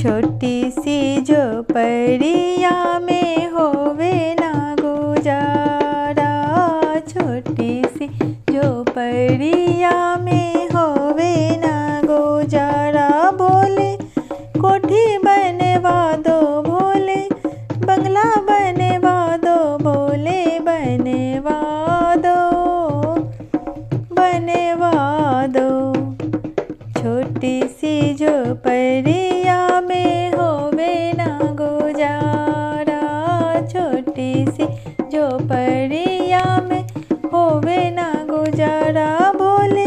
छोटी सी झोपड़िया में होवे ना गुजारा, छोटी सी झोपड़िया में होवे ना गुजारा। भोले कोठी बनवा दो भोले, बंगला बनवा दो भोले, बनवा दो बनवा दो। छोटी सी झोपड़िया में होवे ना गुजारा, छोटी सी झोपड़िया में होवे ना गुजारा। भोले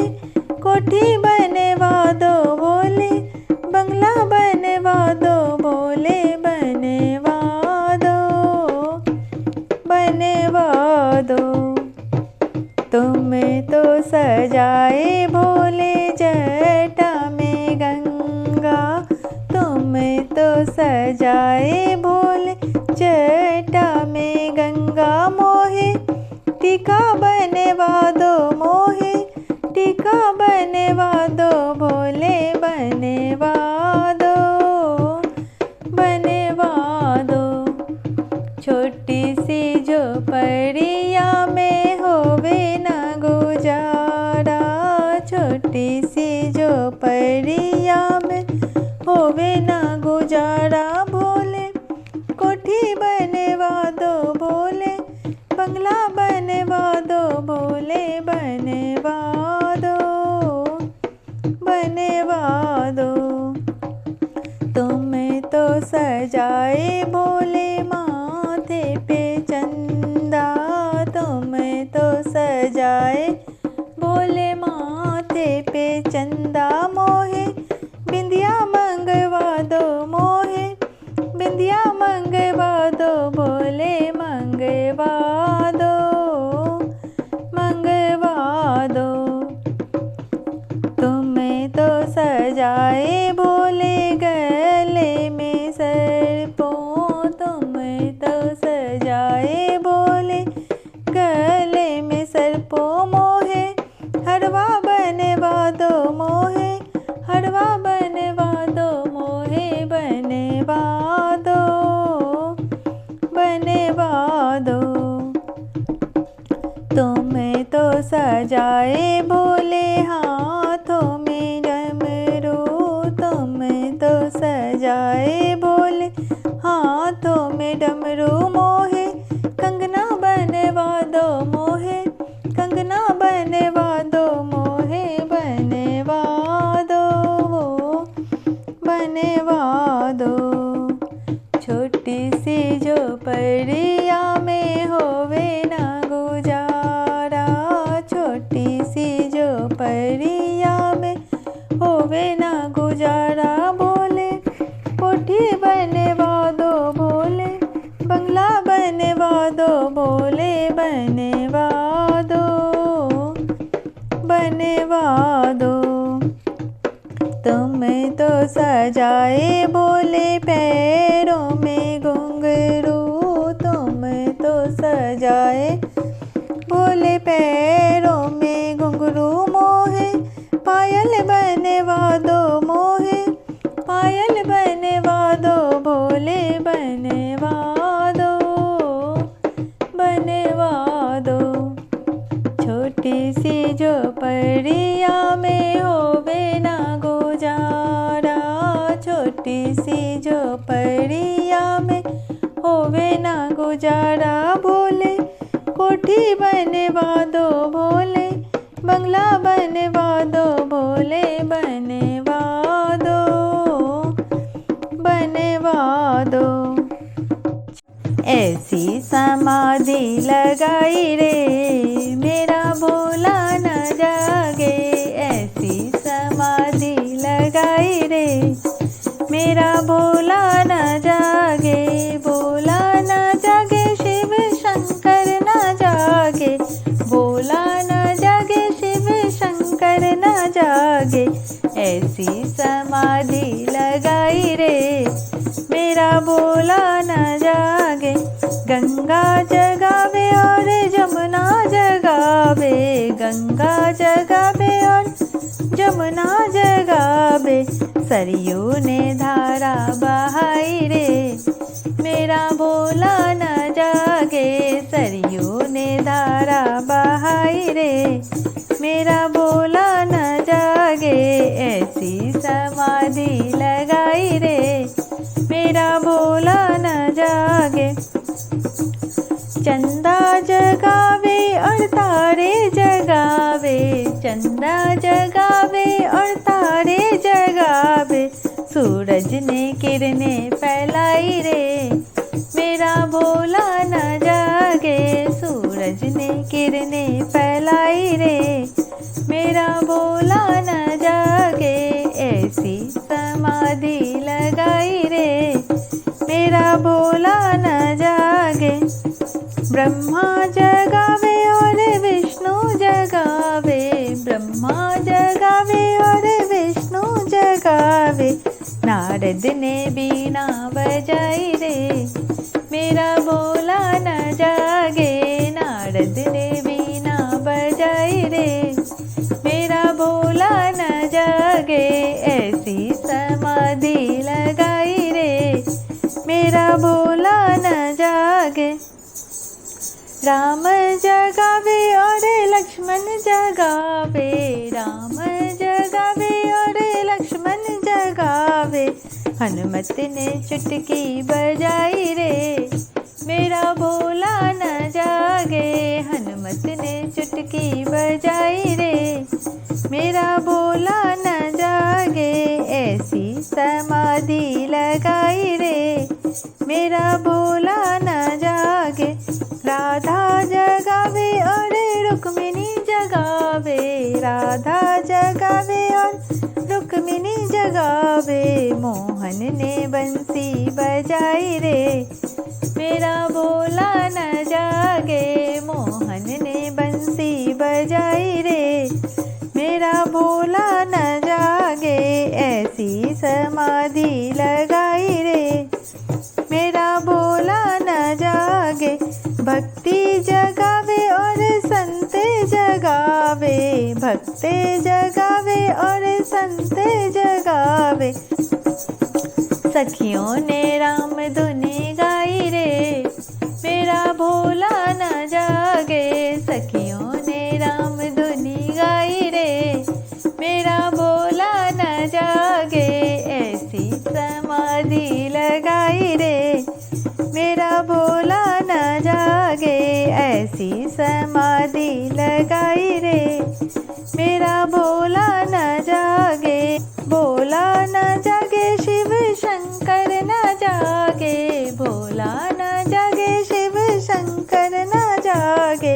कोठी बनवा दो भोले, बंगला बनवा दो भोले, बनवा दो बनवा दो। तुम्हें तो सजाए भोले जटा में गंगा, तुम्हें तो सजाए भोले जटा में गंगा। मोहे टीका बनवा दो मोहे टीका बनवा दो भोले, बनवा दो बनवा दो। छोटी सी झोपड़िया में होवे ना गुजारा, छोटी सी झोपड़िया में होवे ना गुजारा। भोले कोठी बनवा दो भोले, बंगला बनवा दो भोले, बनवा दो बनवा दो। तुम्हें तो सजाए भोले माथे पे चंदा, तुम्हें तो सजाए भोले माथे पे चंदा। मोहे बिंदिया मंगवा दो मोहे बिंदिया मंगवा दो भोले, मंगवा दो मंगवा दो। तुम्हें तो सजाए भोले गले में सर्पों, तुम्हें तो सजाए भोले गले में सर्पों। मोहे हरवा बनवा दो मोहे हरवा बनवा दो मोहे, बनवा दो बनवा दो। तुम्हें तो सजाए भोले हाथों में डमरू, तुम्हें तो सजाए भोले हाथों में डमरू। मोहे कंगना बनवा दो मोहे कंगना बनवा दो मोहे, बनवा दो बनवा दो। छोटी सी झोपड़िया में होवे ना गुजारा, छोटी सी झोपड़िया में होवे ना गुजारा। भोले कोठी बनवा दो भोले, बंगला बनवा दो भोले, बनवा दो बनवा दो। तुम्हें तो सजाए भोले पैरों में घुंघरू, तुम्हें तो सजाए भोले पैरों में घुंघरू। मोहे पायल बनवा दो मोहे पायल बनवा दो भोले, बनवा दो बनवा दो। छोटी सी झोपड़िया में होवे ना गुजारा, छोटी सी झोपड़िया में होवे ना गुजारा। भोले कोठी बनवा दो भोले, बंगला बनवा दो भोले, बनवा दो बनवा दो। ऐसी समाधि लगाई रे मेरा भोला न जागे, ऐसी समाधि लगाई रे मेरा भोला न जागे। भोला न जागे शिव शंकर न जागे, भोला न जागे शिव शंकर न जागे। ऐसी समाधि लगाई रे मेरा भोला न जागे। गंगा जगावे और जमुना जगावे, गंगा जगावे और जमुना जगावे। सरयू ने धारा चंदा जगावे और तारे जगावे, सूरज ने किरणें फैलाई रे, मेरा भोला न जागे। सूरज ने किरणें फैलाई रे, मेरा भोला न जागे। ऐसी समाधि लगाई रे, मेरा भोला न जागे। ब्रह्मा जगावे और विष्णु जगावे, ब्रह्मा जगावे और विष्णु जगावे, नारद ने बीना बजाई रे, मेरा भोला न जागे। नारद ने बीना बजाई रे, मेरा भोला न जागे। ऐसी समाधि लगाई रे, मेरा भोला न जागे। राम जगावे और लक्ष्मण जगावे, राम जगावे और लक्ष्मण जगावे, हनुमत ने चुटकी बजाई रे, मेरा भोला न जागे। हनुमत ने चुटकी बजाई रे, मेरा भोला न जागे। ऐसी समाधि लगाई रे, मेरा भोला न जागे। राधा जगावे और रुक्मिणी जगावे, राधा जगावे और रुक्मिणी जगावे, मोहन ने बंसी बजाई रे, मेरा भोला न जागे। मोहन ने बंसी बजाई रे, मेरा भोला न जागे। ऐसी समाधि लगाई रे, मेरा भोला न जागे। भक्ति जगावे और संत जगावे, भक्ति जगावे और संत जगावे, सखियों ने राम धुनी गाई रे, मेरा भोला न जागे। सखियों ने राम धुनी गाई रे, मेरा भोला न जागे। ऐसी समाधि लगाई रे, मेरा भोला न जागे। ऐसी समाधि लगाई रे, मेरा भोला न जागे। भोला न जागे शिव शंकर न जागे, भोला न जागे शिव शंकर न जागे।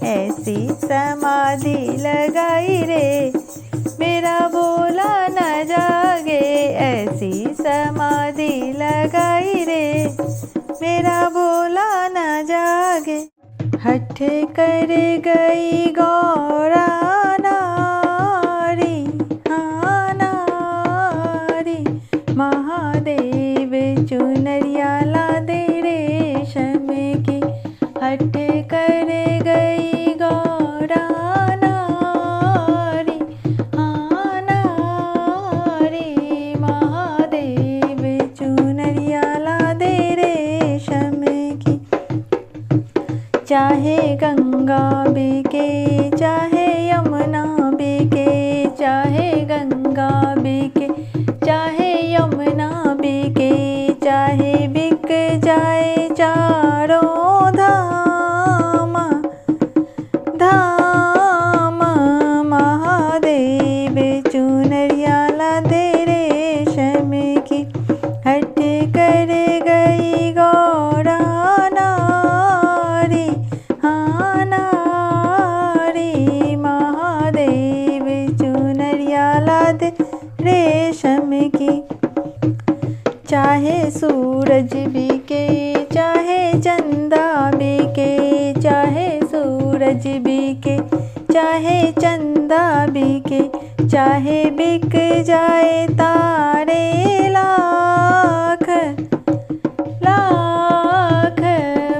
ऐसी समाधि लगाई रे, मेरा भोला न जागे। ऐसी समाधि लगाई रे, मेरा भोला न जागे। हठ कर गई गौरा नारी, हाँ नारी, महादेव चुनरिया ला दे रेशम की। हठ कर गई गौरा नारी, हाँ नारी, महादेव चुनरिया ला दे रेशम की। चाहे गंगा बिके चाहे यमुना बिके, चाहे गंगा बिके चाहे यमुना बिके, चाहे बिक जाए चारों धाम धाम, महादेव चुनरिया ला दे रेशम की। हट कर गई गौरा नारी, हाँ नारी, महादेव चुनरिया ला दे रेशम की। चाहे सूरज बिके चाहे चंदा बिके, चाहे सूरज बिके चाहे चंदा बिके, चाहे बिक जाए तारे लाख लाख,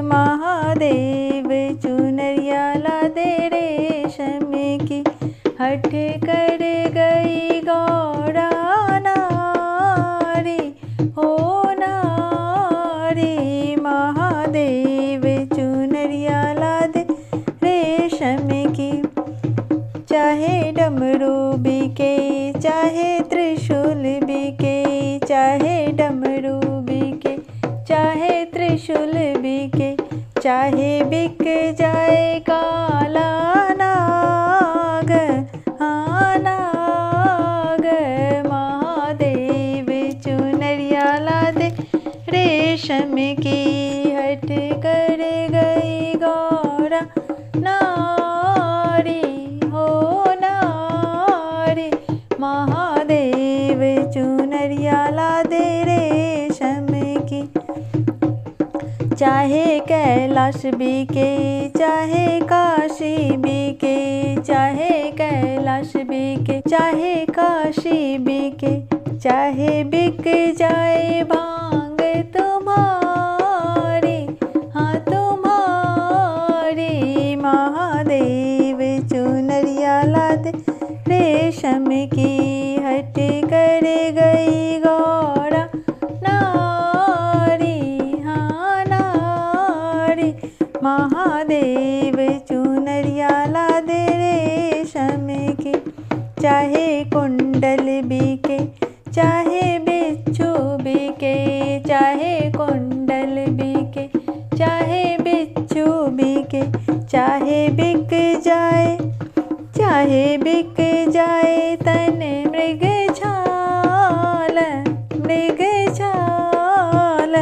महादेव चुनरिया ला दे रेशम की। हट कर गई गौरा नारी, हो नारी, महादेव चुनरिया ला दे रेशम की। चाहे डमरू बिके चाहे त्रिशूल बिके, चाहे डमरू बिके चाहे त्रिशूल बिके, चाहे बिक जाए काला नाग, हाँ रेशम की हट कर गई गौरा नारी हो नारी। महादेव चुनरिया लादे रेशम की। चाहे कैलाश बिके चाहे काशी बिके, चाहे कैलाश बिके चाहे काशी बिके, चाहे बिक जाए भांग तुम्हारी, हाँ तुम्हारी। महादेव चुनरिया लादे रेशम की हट कर गई गौरा नारी, हाँ नारी। महादेव चुनरिया लादे रेशम की। चाहे कुंडल बिके चाहे बिच्छू बिके, चाहे कुंडल बिके चाहे बिच्छू बिके, चाहे बिक जाए चाहे बिक जाए तन मृग छाल, मृग छाल।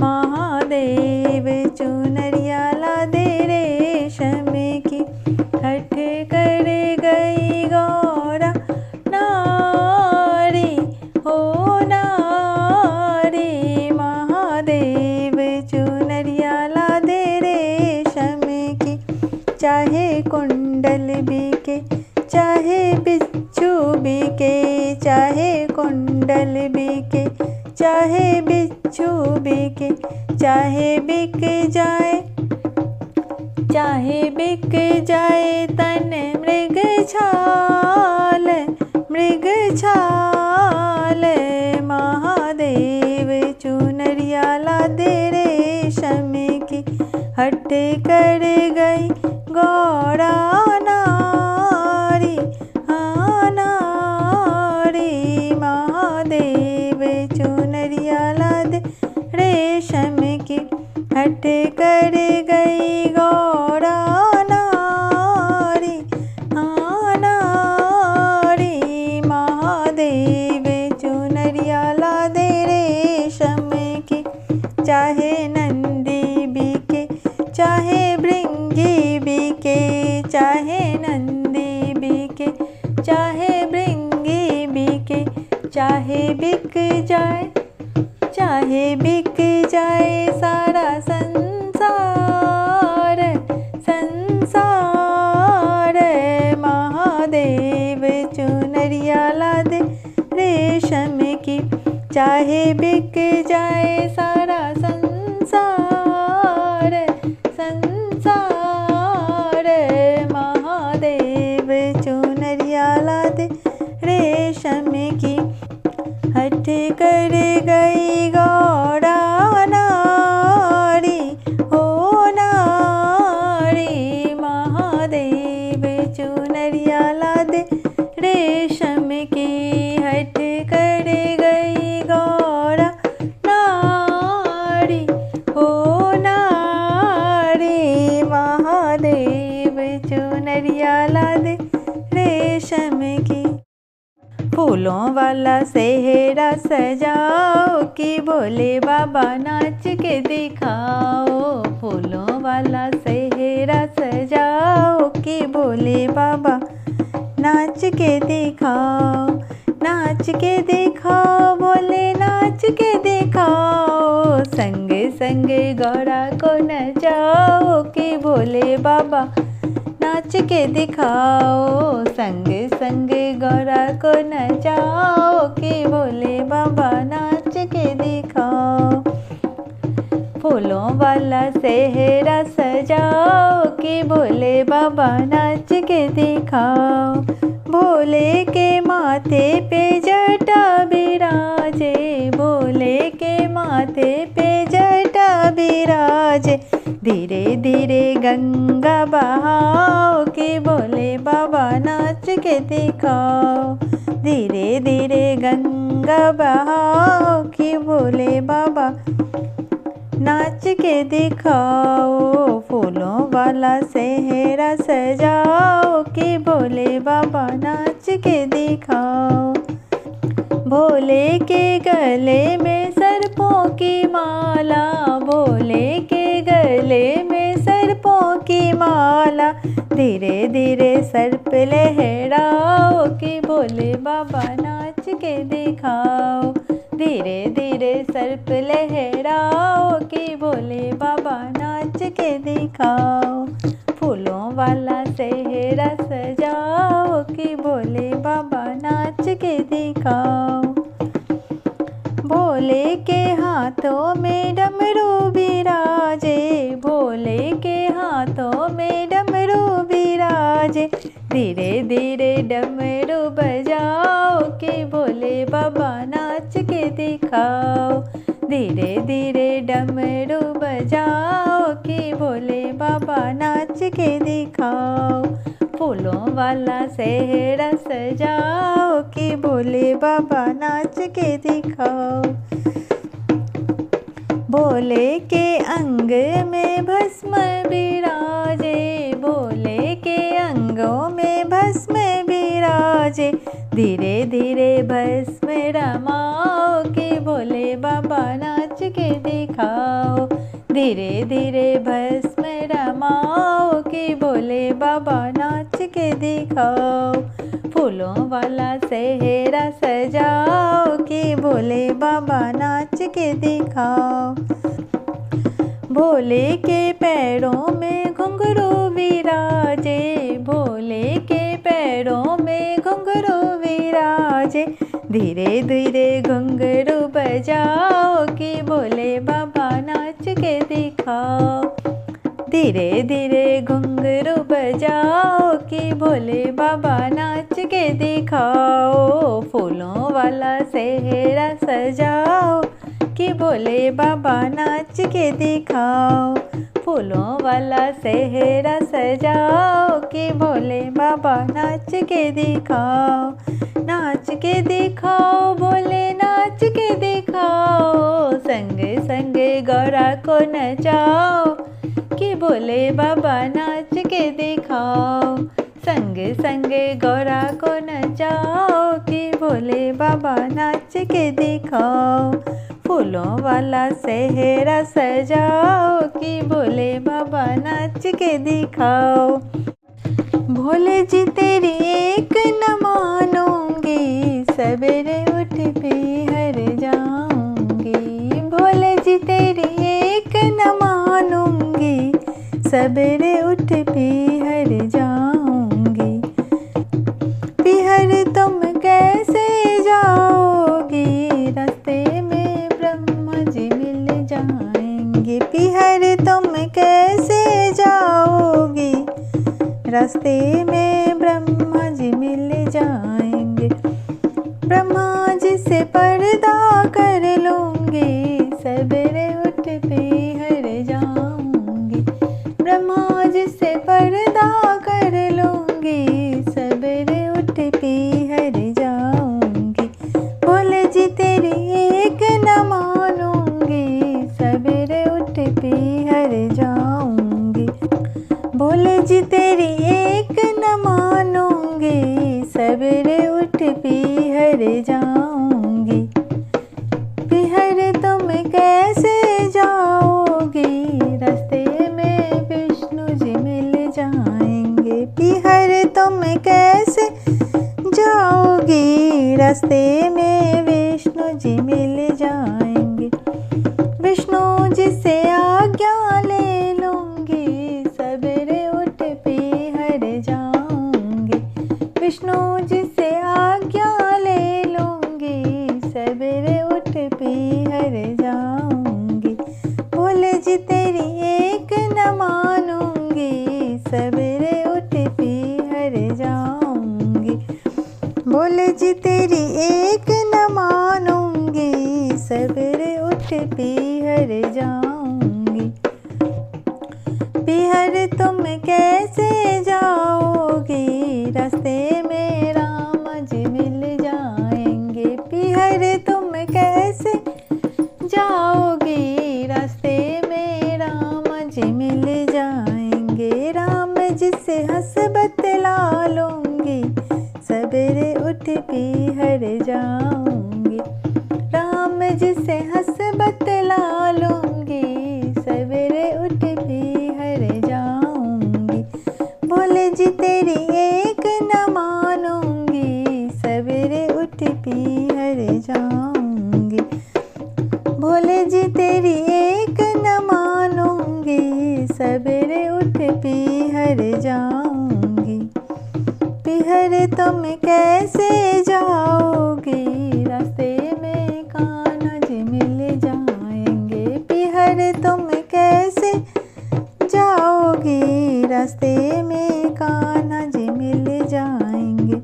महादेव चुनरिया लादे रेशम की हट कर गई गौरा नारी हो नारी। महादेव चुनरिया लादे रेशम की। चाहे कुंडल बिके चाहे बिच्छू बिके, चाहे कुंडल बिके चाहे बिच्छू बिके, चाहे बिक जाए चाहे बिक जाए तन मृग छाल, मृग छाल। महादेव चुनरिया लादे रेशम की हट कर गई गौरा नारी, हाँ नारी। महादेव चुनरिया लादे रेशम की हट कर गई गौरा नारी, हाँ नारी। महादेव चुनरिया लादे रेशम की। चाहे नंदी बिके चाहे भृंगी बिके, चाहे नंदी बिके चाहे भृंगी बिके, चाहे बिक जाए चाहे बिक जाए सारा संसार, संसार। महादेव चुनरिया लादे रेशम की। चाहे बिक जाए सारा संसार, संसार। महादेव चुनरिया लादे रेशम की हट कर गई गौरा नारी हो नारी। महादेव चुनरिया लादे रेशम की हट कर गई गौरा नारी हो नारी। महादेव चुनरिया लादे रेशम की। फूलों वाला सेहरा सजाओ कि भोले बाबा नाच के दिखाओ। फूलों वाला सेहरा सजाओ कि भोले बाबा नाच के दिखाओ, नाच के दिखाओ भोले नाच के दिखाओ। संग संग गौरा को नचाओ कि भोले बाबा नाच के दिखाओ। संग संग गौरा को नचाओ कि भोले बाबा नाच के दिखाओ। फूलों वाला सेहरा सजाओ कि भोले बाबा नाच के दिखाओ। भोले के माथे पे जटा बिराजे, भोले के माथे पे जटा बिराजे। धीरे धीरे गंगा बहाओ कि भोले बाबा नाच के दिखाओ। धीरे धीरे गंगा बहाओ कि भोले बाबा नाच के दिखाओ। फूलों वाला सेहरा सजाओ कि भोले बाबा नाच के दिखाओ। भोले के गले में सर्पों की माला, धीरे धीरे सर्प लहराओ कि भोले बाबा नाच के दिखाओ। धीरे धीरे सर्प लहराओ कि भोले बाबा नाच के दिखाओ। फूलों वाला सेहरा सजाओ कि भोले बाबा नाच के दिखाओ। भोले के हाथों में डमरू बिराजे, भोले के हाथों में डमरू बिराजे। धीरे धीरे डमरू बजाओ कि भोले बाबा नाच के दिखाओ। धीरे धीरे डमरू बजाओ कि भोले बाबा नाच के दिखाओ। फूलों वाला सेहरा सजाओ कि भोले बाबा नाच के दिखाओ। भोले के अंग में भस्म बिराजे, भोले के अंगों में भस्म बिराजे। धीरे धीरे भस्म रमाओ कि भोले बाबा नाच के दिखाओ। धीरे धीरे भस्म रमाओ कि भोले बाबा नाच के दिखाओ। फूलों वाला सेहरा सजाओ कि भोले बाबा नाच के दिखाओ। भोले के पैरों में घुंघरू विराजे, भोले के पैरों में घुंघरू विराजे। धीरे धीरे घुंघरू बजाओ कि भोले बाबा नाच के दिखाओ। धीरे धीरे घुंघरू बजाओ कि भोले बाबा नाच के दिखाओ। फूलों वाला सेहरा सजाओ कि भोले बाबा नाच के दिखाओ। फूलों वाला सेहरा सजाओ कि भोले बाबा नाच के दिखाओ। नाच के दिखाओ भोले नाच के दिखाओ। संग संग गौरा को नचाओ कि भोले बाबा नाच के दिखाओ। संग संग गौरा को नचाओ कि भोले बाबा नाच के दिखाओ। फूलों वाला सेहरा सजाओ कि भोले बाबा नाच के दिखाओ। भोले जी तेरी एक न मानूंगी, सवेरे उठ पीहर जाऊंगी। भोले जी तेरी एक न मानूंगी, सवेरे उठ पीहर जाऊंगी। पीहर तुम कैसे जाओगी, रास्ते में ब्रह्मा जी मिल जाएंगे। पीहर तुम कैसे जाओगी, रास्ते में ब्रह्मा जी मिल जाएंगे। ब्रह्मा जी से पर्दा कर लूंगी, सवेरे उठ पीहर जाऊंगी। ब्रह्मा जी से पर्दा कर लूंगी, सवेरे उठ पीहर जाऊंगी। भोले जी तेरी एक न मानूंगी, सवेरे उठ पीहर जाऊंगी। भोले जी तेरी एक न मानूंगी, सवेरे उठ पीहर जाऊंगी। पीहर तुम कैसे जाओगी, रास्ते में विष्णु जी मिल जाएंगे। पीहर तुम कैसे जाओगी, रास्ते में विष्णु जी मिल जाएंगे। विष्णु जी से आज्ञा ले लूंगी, सवेरे उठ पीहर जाऊंगी। विष्णु जी से आज्ञा ले लूंगी, सवेरे उठ पीहर जाऊंगी। भोले जी तेरी एक न मानूंगी, सवेरे उठ पीहर जाऊंगी। भोले जी तेरी एक न मानूंगी, सवेरे उठ पीहर जाऊंगी। पीहर तुम कैसे जाओगी, रास्ते में राम जी मिल जाएंगे। पीहर तुम कैसे जाओगी, रास्ते में राम जी मिल जाएंगे। राम जी से हंस बतला लूंगी, सवेरे उठ पीहर जाऊंगी। राम जी से हंस बतला लूंगी, सवेरे उठ पीहर जाऊंगी। भोले जी तेरी पीहर जाऊंगी। पीहर तुम कैसे जाओगी, रास्ते में कान्हा जी मिल जाएंगे। पीहर तुम कैसे जाओगी, रास्ते में कान्हा जी मिल जाएंगे।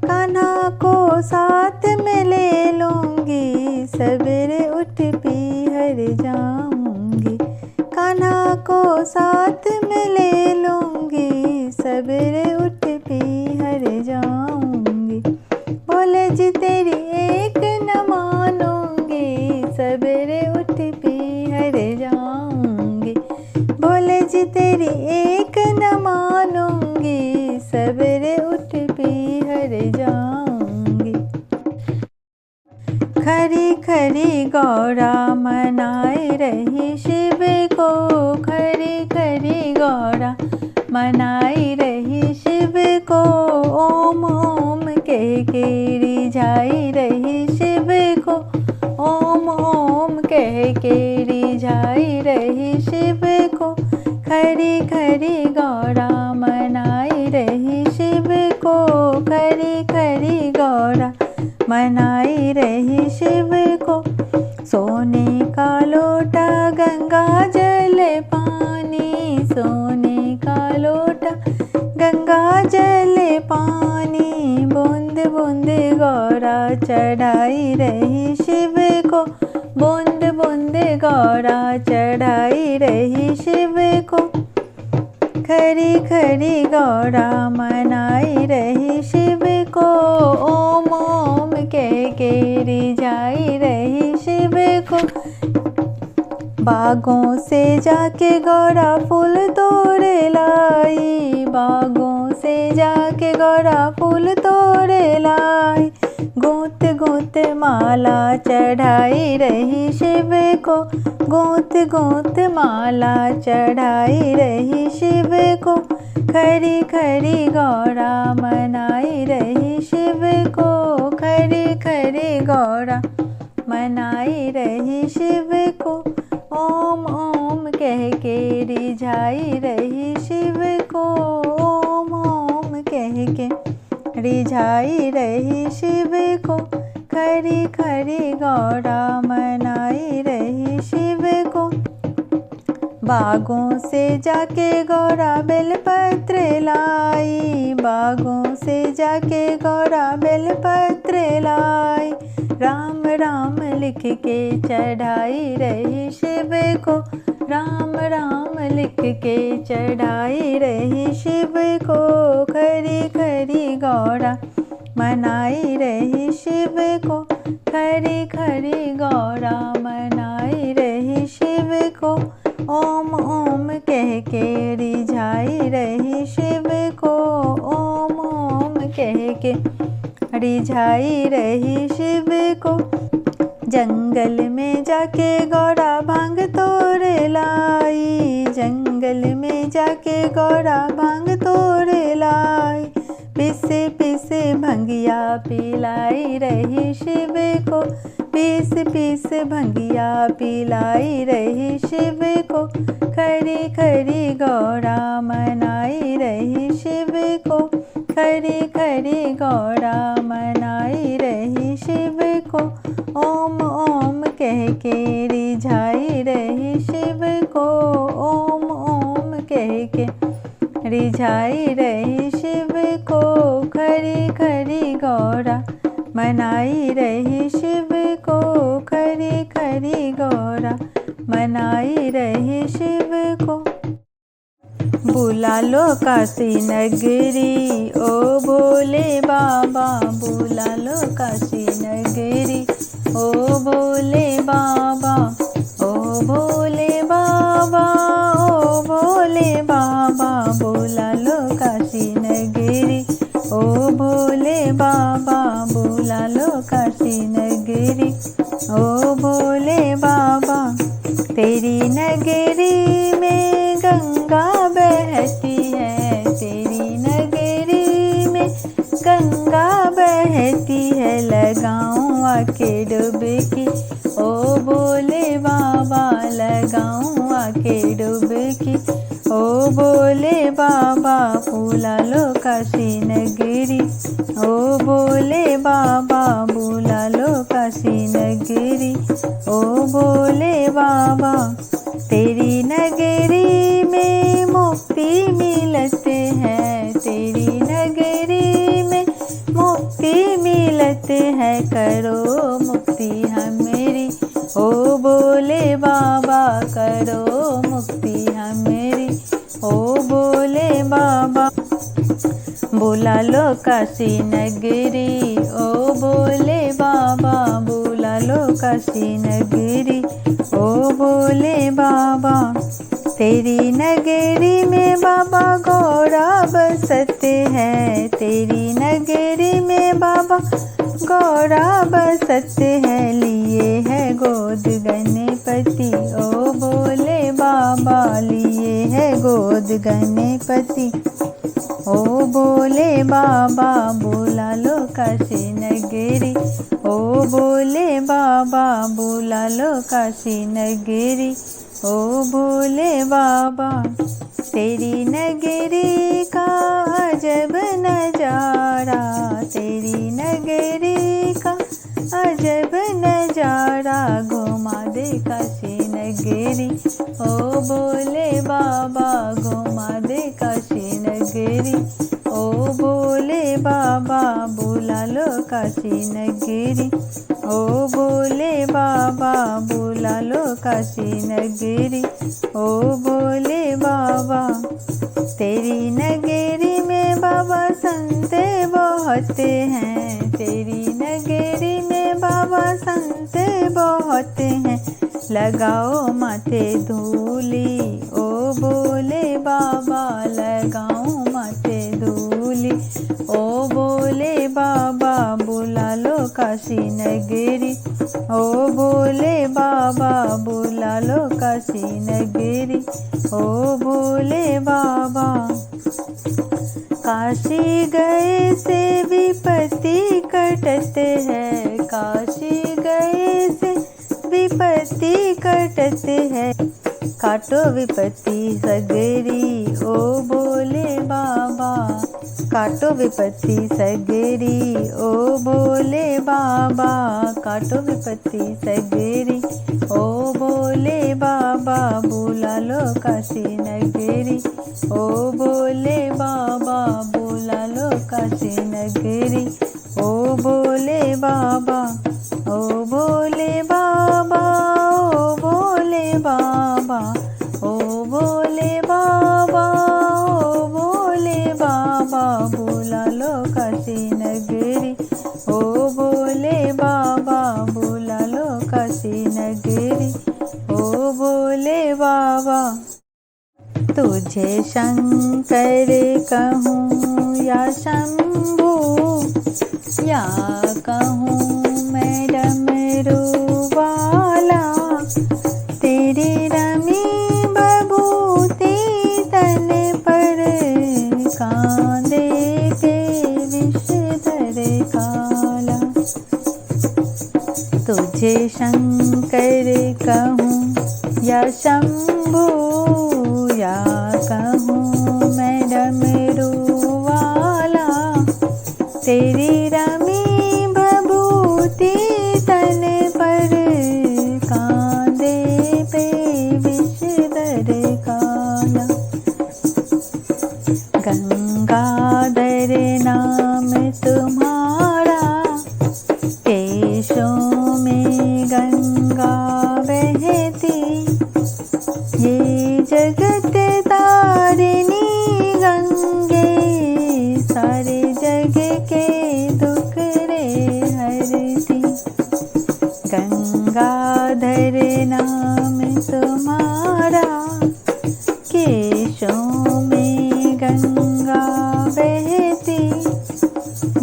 कान्हा को साथ में ले लूंगी, सवेरे उठ पीहर जाऊंगी। कान्हा को साथ में ले लूंगी, सवेरे उठ पीहर जाऊंगी। बोले जी तेरी एक न मानूंगी, सवेरे उठ पीहर जाऊंगी। बोले जी तेरी एक न मानूंगी, सवेरे उठ पीहर जाऊंगी। खरी खरी गौरा मनाए रही शिव को, खरी खरी गौरा मनाई रही शिव को। ओम ओम कह के रिझाई रही शिव को, ओम ओम कह के रिझाई रही शिव को। खरी खरी गौरा मनाई रही शिव को, खरी खरी गौरा मनाई रही शिव को। सोने का लोटा गंगा जल पानी, सोने का लोटा गंगा जल पानी। बूंद बूंद गौरा चढ़ाई रही शिव को, बूंद बूंद गौरा चढ़ाई रही शिव को। खरी खरी गौरा मनाई रही शिव को, ओम ओम कह के रिझाई रही शिव को। बागों से जाके गौरा फूल तोड़ लाई, बागों से जाके गौरा फूल तोड़ लाई। गूंथ गूंथ माला चढ़ाई रही शिव को, गूंथ गूंथ माला चढ़ाई रही शिव को। खरी खरी गौरा मनाई रही शिव को, खरी खरी गौरा मनाई रही शिव को। ओम ओम कह के रिझाई रही शिव को, ओम ओम कह के रिझाई रही शिव को। खरी खरी गौरा मनाई रही शिव को। बागों से जाके गौरा बेलपत्र लाई, बागों से जाके गौरा बेलपत्र लाई। राम राम लिख के चढ़ाई रही शिव को, राम राम लिख के चढ़ाई रही शिव को। खरी खरी गौरा मनाई रही शिव को, खरी खरी गौरा मनाई रही शिव को। ओम ओम कह के रिझाई रही शिव को, ओम ओम कह के रिझाई रही शिव को। जंगल में जाके गौरा भांग तोड़ लाई, जंगल में जाके गौरा भांग तोड़ लाई। पिसे पिसे भंगिया पिलाई रही शिव को, पीस पीस भंगिया पिलाई रही शिव को। खरी खरी गौरा मनाई रही शिव को, खरी खरी गौरा मनाई रही शिव को। ओम ओम कह के रिझाई रही शिव को, ओम ओम कह के रिझाई रही शिव को। खरी खरी गौरा मनाई रही शिव को, खरी खरी गौरा मनाई रही शिव को। बुला लो काशी नगरी ओ भोले बाबा, बुला लो काशी नगरी ओ भोले बाबा, ओ भोले बाबा, ओ भोले बाबा। बुला लो काशी नगरी ओ भोले बाबा, बुला लो काशी नगरी ओ भोले बाबा। तेरी नगरी में गंगा बहती है, तेरी नगरी में गंगा बहती है। लगाऊं आके डुबकी ओ भोले बाबा, लगाऊं आके डुबकी ओ बोले बाबा बुला लो काशी नगरी, ओ बोले बाबा बुला लो काशी नगरी, ओ बोले बाबा। तेरी नगरी में मुक्ति मिलते हैं, तेरी नगरी में मुक्ति मिलते हैं, करो मुक्ति हमेरी, ओ बोले बाबा करो मुक्ति हमेरी, ओ बोले बाबा। बुला लो काशी नगरी, ओ बोले बाबा बुला लो काशी नगरी, ओ बोले बाबा। तेरी नगरी में बाबा गौरा बसते हैं, तेरी नगरी में बाबा गौरा बसते हैं, लिए है गोद गणपति, ओ बोले बाबा लिए है गोद गणपति, ओ बोले बाबा बुला लो काशी नगरी, ओ बोले बाबा बुला लो काशी नगरी, ओ बोले बाबा। तेरी नगरी का अजब नजारा, तेरी नगरी का अजब नजारा, घुमा दे काशी नगरी, ओ बोले बाबा घुमा दे काशी नगरी, ओ बोले बाबा बुला लो काशी नगरी, ओ बोले बाबा बुला लो काशी नगरी, ओ बोले बाबा। तेरी नगरी में बाबा संत बहुत हैं, तेरी नगरी में बाबा संत बहुत हैं, लगाओ माथे धूली, ओ बोले बाबा लगाओ माथे धूली, ओ बोले बाबा बुला लो काशी नगरी, ओ बोले बाबा बुला लो काशी नगरी, ओ बोले बाबा। काशी गए से विपत्ति कटते हैं, काशी गए से विपत्ति कटते हैं, काटो विपत्ति सगरी, ओ बोले बाबा काटो विपत्ति सगरी, ओ बोले बाबा काटो विपत्ति सगरी, ओ बोले बाबा बुला लो काशी नगरी, ओ बोले बाबा बुला लो काशी नगरी, ओ बोले बाबा, ओ बोले बाबा, ओ बोले बाबा, ओ बोले बाबा, ओ बोले बाबा बुला लो काशी नगरी, ओ बोले बाबा बुला लो काशी नगरी, ओ बोले बाबा। तुझे शंकर कहूँ या शंभू, या कहूँ मैं डमरू वाला, तेरी रमी बभूति तन पर, कांधे के विषधर काला। तुझे शंकर कहूँ या शंभू, या कहूँ मैं डमरू वाला, तेरी रमी बभूति तन पर, कांधे पे विषधर काला। गंगाधर नाम तुम्हारा, केशों में गंगा बहती, ये जगत तारिणी गंगे, सारे जग के दुख रे हरती। गंगाधर नाम तुम्हारा, केशों में गंगा बहती,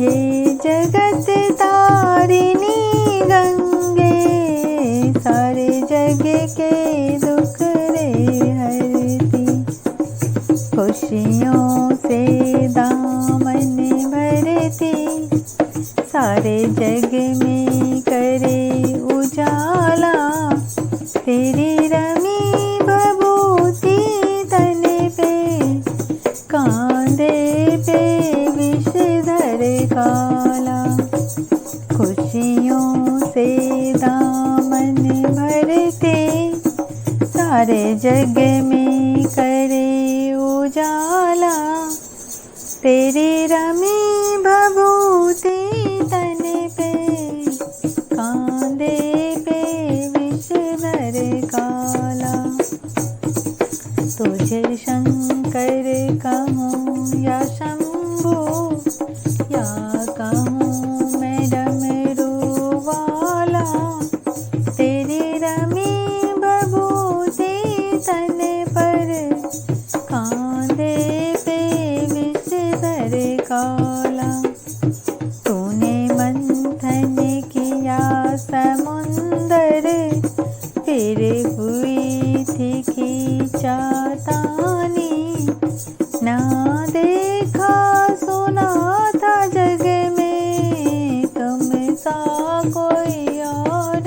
ये जगत तारिणी गंगे, सारे जग के दुख रे हरती। खुशियों से दामन भरती, सारे जग में करे उजाला, तेरी रमी बभूति तन पे, ते सारे जग में करे उजाला। तेरी रमी भभूति तन पे कांधे पे विषधर काला। तुझे शंकर कहूँ या शंभु या कहूँ मैं डमरू वाला। तेरी रमी भभूति तन पर कांधे पे विषधर काला। तूने मंथन किया समुंदर फिर हुई थी खींचातानी। ना देखा सुना था जग में तुम सा कोई और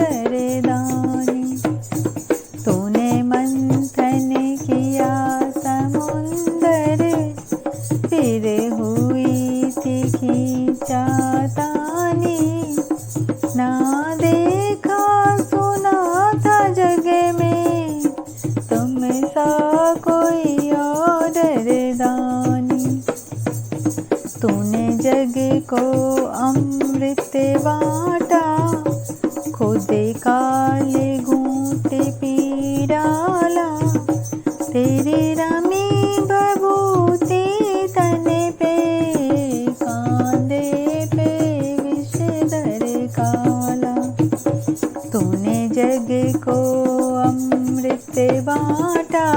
दानी। तूने मंथन किया समुंदर फिर हुई थी खींचातानी। ना देखा सुना था जग में तुम सा कोई और दानी। तूने जग को अमृत बांटा खुद काले घूंट पी डाला। तेरी रमी भभूति तन पे कांधे पे विषधर काला। तूने जग को अमृत बांटा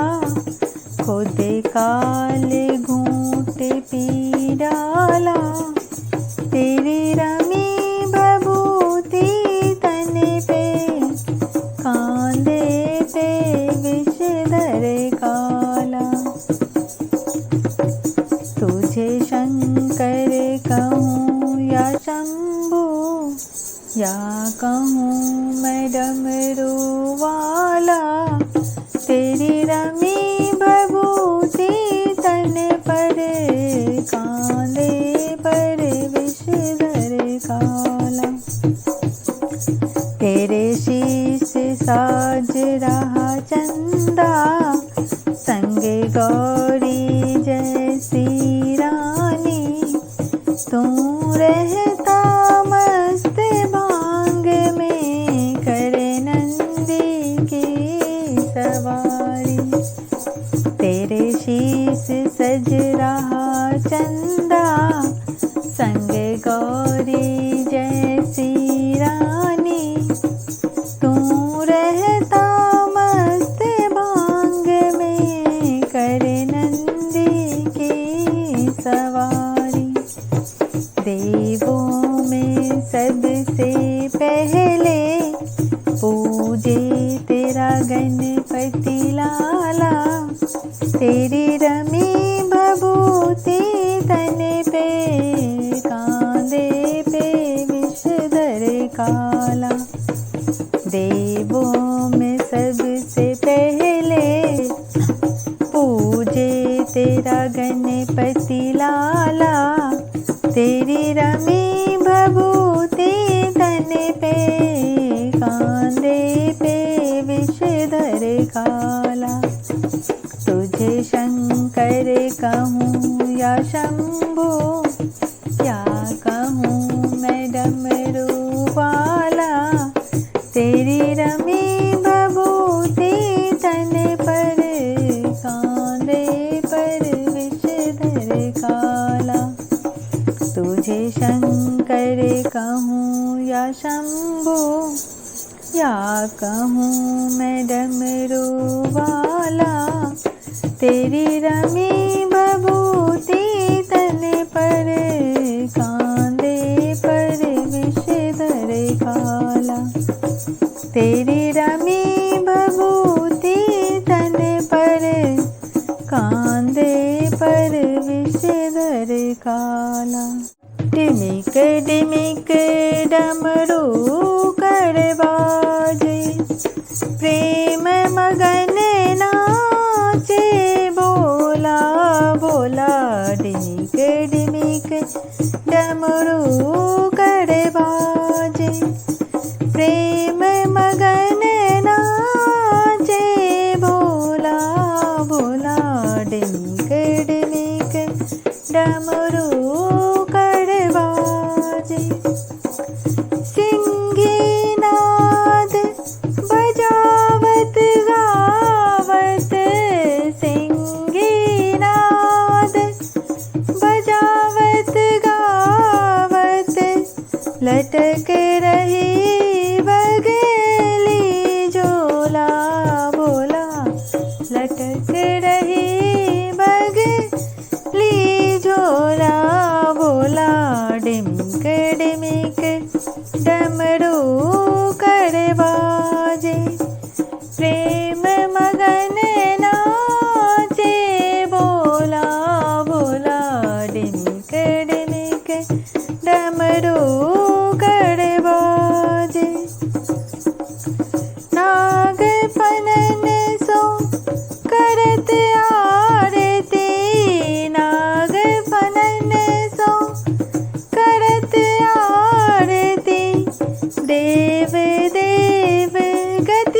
खुद काले घूंट पी डाला। तेरी रमी भभूति तन पे कांधे पे विषधर काला। तुझे शंकर कहूँ या शंभु या कहूँ मैं डमरू वाला। तेरी रमी भभूति तन पर कांधे पर विषधर काला। तेरे शीश साज रहा चंदा संग गौरी जैसी रानी। तू रहता मस्त भांग में करे नंदी की सवारी। तेरे शीश सज रहा चंदा संग गौरी जैसी रानी। तू रहता मस्त भांग में करे नंदी की सवारी। देवों में सबसे पहले पूजे तेरा गणपति लाला। तेरी रमी भभूति तन पे कांधे पे विषधर काला। देवों में सबसे पहले पूजे तेरा गणपति लाला। तेरी रमी भभूति तन पे कांधे पे विषधर काला। तुझे शंकर कहूँ या शंभु या कहूँ मैं डमरू वाला। तेरी रमी भभूति तन पर कांधे पर विषधर काला। तुझे शंकर कहूँ या शंभु या कहूँ मैं डमरू वाला। तेरी रमी भभूति तन पर कांधे पर विषधर काला। तेरी रमी भभूति तन पर कांधे पर विषधर काला। डिमिक डिमिक डमरू कर बाजे प्रेम मगन नाचे बोला बोला। डिमिक डिमिक डमरू कर बाजे प्रेम मगन नाचे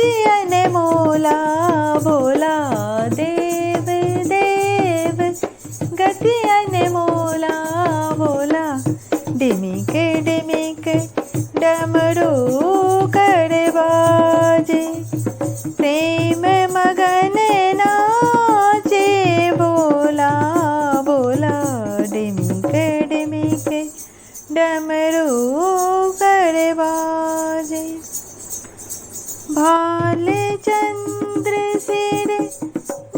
गति अनमोला भोला देव देव गति अनमोला भोला। डिमिक डिमिक डमरू कर बाजे प्रेम मगन नाचे भोला भोला। डिमिक डिमिक डमरू कर बाजे भाल चंद्र सिर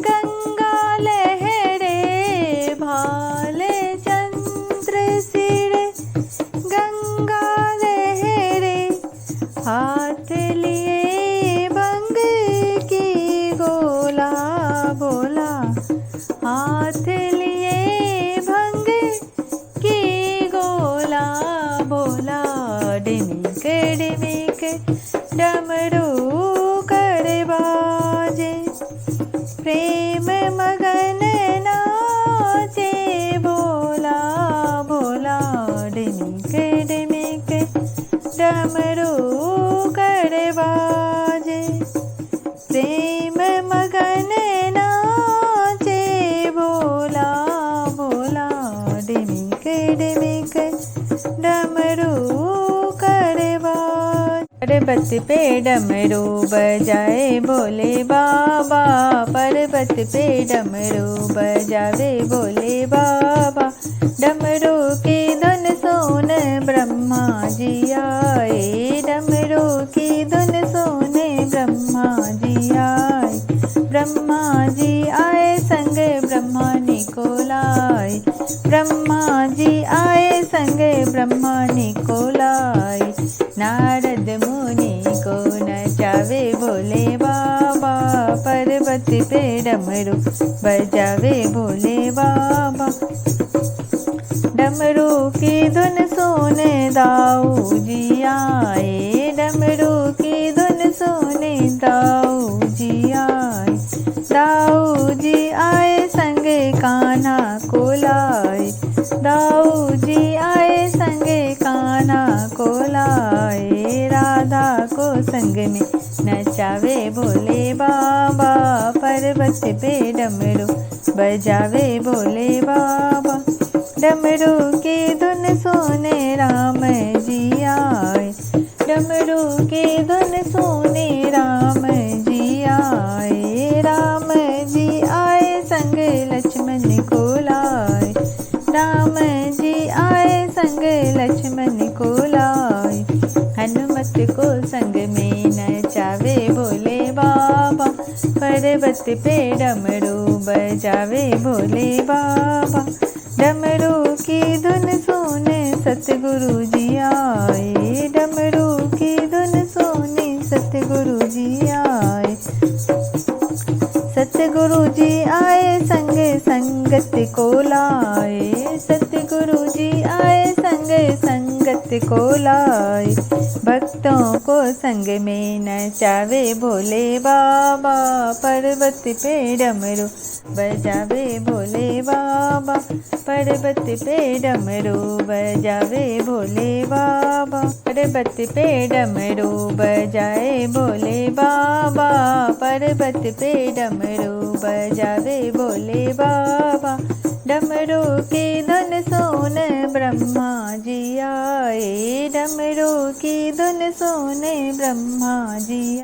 गंगा लहरे भाल चंद्र सिर गंगा लहरे। हाथ लिए भंग की गोला भोला हाथ लिए भंग की गोला भोला। डिमिक डिमिक डमरू कर बाजे प्रेम मगन नाचे भोला भोला। डिमिक डिमिक डमरू कर बाजे प्रेम मगन नाचे भोला भोला। डिमिक डिमिक डमरू कर बाजे। पर्वत पे डमरू बजाए भोले बाबा पर्वत पे डमरू बजावे भोले बाबा। डमरू की धुन सुन ब्रह्मा जी आए डमरू की धुन सुन ब्रह्मा जी आए। ब्रह्मा जी आए संग ब्रह्मा को लाए ब्रह्मा जी आए संग ब्रह्मा को लाए। नारद मुनि को नचावे भोले बाबा पर्वत पे डमरू बजावे भोले बाबा। डमरू की धुन सुन दाऊ जी आए डमरू की धुन सुन दाऊ जी आए। दाऊ जी आए संग कान्हा को लाए दाऊ जी आए संग कान्हा को लाए। राधा को संग में नचावे भोले बाबा पर्वत पे डमरू बजावे भोले बाबा। डमरू की धुन सुने राम जी आए डमरू की धुन सुने राम जी आए। राम जी आए संग लक्ष्मण को लाए राम जी आए संग लक्ष्मण को लाए। हनुमत को संग में नचावे भोले बाबा पर्वत पे डमरू बजावे भोले बाबा। डमरू की धुन सुने सतगुरु जी आए डमरू की धुन सुने सतगुरु जी आए। सतगुरु जी आए संग संगत को लाए सतगुरु जी आए संग संगत को लाए। भक्तों को संग में नचावे भोले बाबा पर्वत पे डमरू बजावे भोले बाबा पर्वत पे डमरू बजावे भोले बाबा। पर्वत पे डमरू बजाए भोले बाबा पर्वत पे डमरू बजावे भोले बाबा। डमरू की धुन सुन ब्रह्मा जी आए डमरू की धुन सुन ब्रह्मा जी।